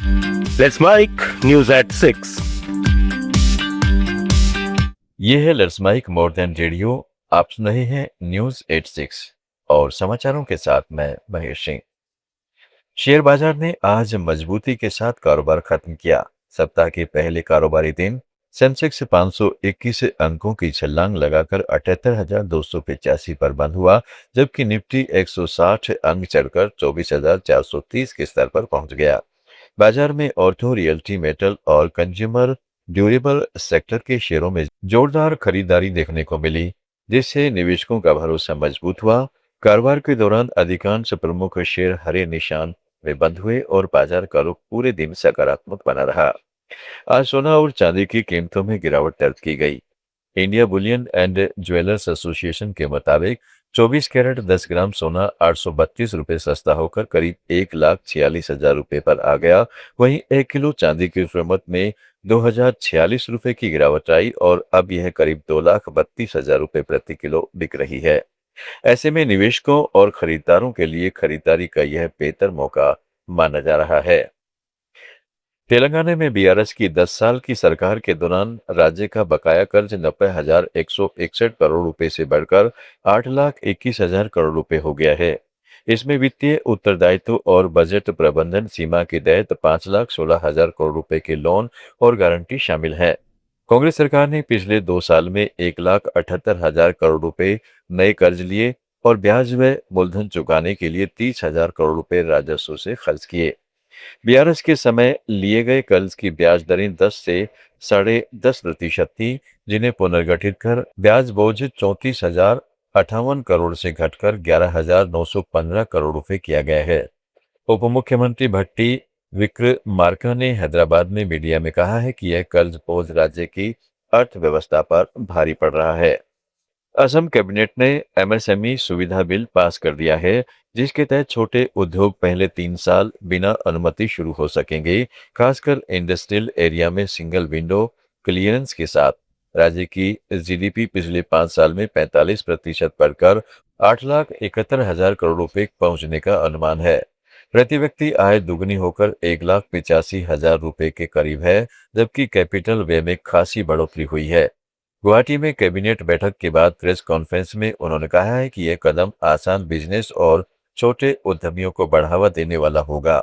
Let's make news at 6. ये है let's mike more than radio. आप सुन रहे हैं न्यूज 86 और समाचारों के साथ मैं महेश सिंह। शेयर बाजार ने आज मजबूती के साथ कारोबार खत्म किया। सप्ताह के पहले कारोबारी दिन सेंसेक्स 521 अंकों की छलांग लगाकर 78,285 पर बंद हुआ, जबकि निफ्टी 160 अंक चढ़कर 24,430 के स्तर पर पहुंच गया। बाजार में ऑर्थो, रियल्टी, मेटल और कंज्यूमर ड्यूरेबल सेक्टर के शेयरों में जोरदार खरीदारी देखने को मिली, जिससे निवेशकों का भरोसा मजबूत हुआ। कारोबार के दौरान अधिकांश प्रमुख शेयर हरे निशान में बंद हुए और बाजार का रुख पूरे दिन सकारात्मक बना रहा। आज सोना और चांदी की कीमतों में गिरावट दर्ज की गई। India Boolean and jewellers association के मुताबिक 24 कैरेट 10 ग्राम सोना 832 रुपये सस्ता होकर करीब 1,46,000 रुपये पर आ गया। वहीं 1 किलो चांदी की कीमत में 2,046 रुपये की गिरावट आई और अब यह करीब 2,32,000 रुपये प्रति किलो बिक रही है। ऐसे में निवेशकों और खरीदारों के लिए खरीदारी का यह बेहतर मौका माना जा रहा है। तेलंगाना में बीआरएस की 10 साल की सरकार के दौरान राज्य का बकाया कर्ज 90,161 करोड़ रुपए से बढ़कर 8,21,000 करोड़ रुपए हो गया है। इसमें वित्तीय उत्तरदायित्व और बजट प्रबंधन सीमा के तहत 5,16,000 करोड़ रुपए के लोन और गारंटी शामिल है। कांग्रेस सरकार ने पिछले 2 साल में 1,78,000 करोड़ रुपए नए कर्ज लिए और ब्याज व मूलधन चुकाने के लिए 30,000 करोड़ रुपए राजस्व से खर्च किए। बीआरएस के समय लिए गए कर्ज की ब्याज दरें 10 से 10.5% थी, जिन्हें पुनर्गठित कर ब्याज बोझ 34,058 करोड़ से घटकर 11,915 करोड़ रुपए किया गया है। उप मुख्यमंत्री भट्टी विक्रमार्का ने हैदराबाद में मीडिया में कहा है कि यह कर्ज बोझ राज्य की अर्थव्यवस्था पर भारी पड़ रहा है। असम कैबिनेट ने एमएसएमई सुविधा बिल पास कर दिया है, जिसके तहत छोटे उद्योग पहले 3 साल बिना अनुमति शुरू हो सकेंगे, खासकर इंडस्ट्रियल एरिया में सिंगल विंडो क्लियरेंस के साथ। राज्य की जीडीपी पिछले 5 साल में 45% बढ़कर 8,71,000 करोड़ रुपए पहुंचने का अनुमान है। प्रति व्यक्ति आय दुगनी होकर 1,85,000 रुपए के करीब है, जबकि कैपिटल व्यय में खासी बढ़ोतरी हुई है। गुवाहाटी में कैबिनेट बैठक के बाद प्रेस कॉन्फ्रेंस में उन्होंने कहा है कि यह कदम आसान बिजनेस और छोटे उद्यमियों को बढ़ावा देने वाला होगा।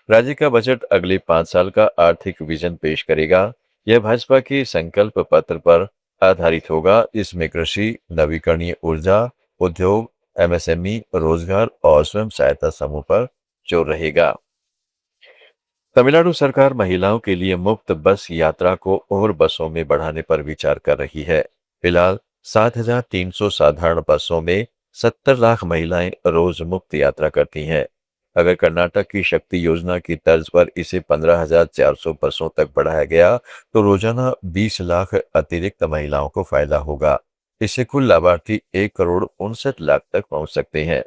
राज्य का बजट अगले 5 साल का आर्थिक विजन पेश करेगा। यह भाजपा के संकल्प पत्र पर आधारित होगा। इसमें कृषि, नवीकरणीय ऊर्जा, उद्योग, एमएसएमई, रोजगार और स्वयं सहायता समूह पर जोर रहेगा। तमिलनाडु सरकार महिलाओं के लिए मुफ्त बस यात्रा को और बसों में बढ़ाने पर विचार कर रही है। फिलहाल 7,300 साधारण बसों में 70 लाख महिलाएं रोज मुफ्त यात्रा करती हैं। अगर कर्नाटक की शक्ति योजना की तर्ज पर इसे 15,400 बसों तक बढ़ाया गया तो रोजाना 20 लाख अतिरिक्त महिलाओं को फायदा होगा। इससे कुल लाभार्थी 1,59 करोड़ तक पहुंच सकते हैं।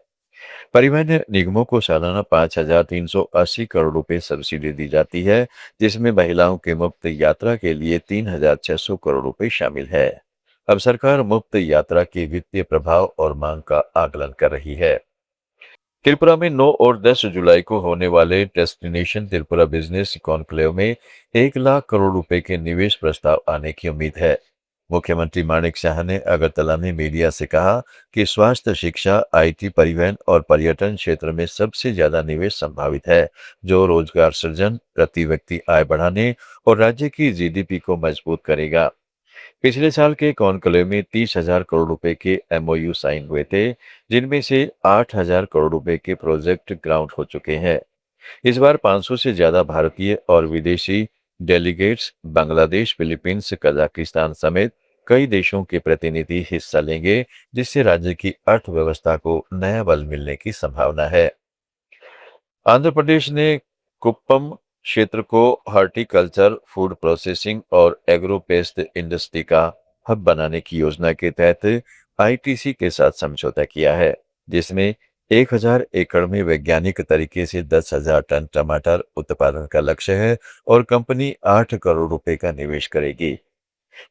परिवहन निगमों को सालाना 5,380 करोड़ रुपए सब्सिडी दी जाती है, जिसमें महिलाओं के मुफ्त यात्रा के लिए 3,600 करोड़ रुपए शामिल है। अब सरकार मुफ्त यात्रा के वित्तीय प्रभाव और मांग का आकलन कर रही है। त्रिपुरा में 9 और 10 जुलाई को होने वाले डेस्टिनेशन त्रिपुरा बिजनेस कॉन्क्लेव में 1 लाख करोड़ रुपए के निवेश प्रस्ताव आने की उम्मीद है। मुख्यमंत्री माणिक शाह ने अगरतला में मीडिया से कहा कि स्वास्थ्य, शिक्षा, आईटी, परिवहन और पर्यटन क्षेत्र में सबसे ज्यादा निवेश संभावित है, जो रोजगार सृजन, प्रति व्यक्ति आय बढ़ाने और राज्य की जीडीपी को मजबूत करेगा। पिछले साल के कॉन्क्लेव में 30,000 करोड़ रुपए के एमओयू साइन हुए थे, जिनमें से 8,000 करोड़ रुपए के प्रोजेक्ट ग्राउंड हो चुके हैं। इस बार 500 से ज्यादा भारतीय और विदेशी डेलीगेट्स बांग्लादेश, फिलीपींस, कजाकिस्तान समेत कई देशों के प्रतिनिधि हिस्सा लेंगे, जिससे राज्य की अर्थव्यवस्था को नया बल मिलने की संभावना है। आंध्र प्रदेश ने कुप्पम क्षेत्र को हॉर्टिकल्चर, फूड प्रोसेसिंग और एग्रो पेस्ट इंडस्ट्री का हब बनाने की योजना के तहत आईटीसी के साथ समझौता किया है, जिसमें 1,000 एकड़ में वैज्ञानिक तरीके से 10,000 टन टमाटर उत्पादन का लक्ष्य है और कंपनी 8 करोड़ रुपए का निवेश करेगी।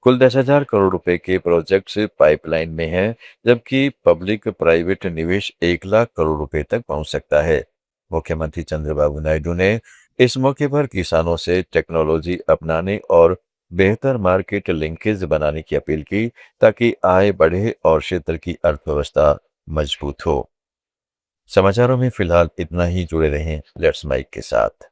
कुल 10,000 करोड़ रुपए के प्रोजेक्ट्स पाइपलाइन में हैं, जबकि पब्लिक प्राइवेट निवेश 1 लाख करोड़ रुपए तक पहुंच सकता है। मुख्यमंत्री चंद्रबाबू नायडू ने इस मौके पर किसानों से टेक्नोलॉजी अपनाने और बेहतर मार्केट लिंकेज बनाने की अपील की ताकि आय बढ़े और क्षेत्र की अर्थव्यवस्था मजबूत हो। समाचारों में फिलहाल इतना ही। जुड़े रहें लेट्स माइक के साथ।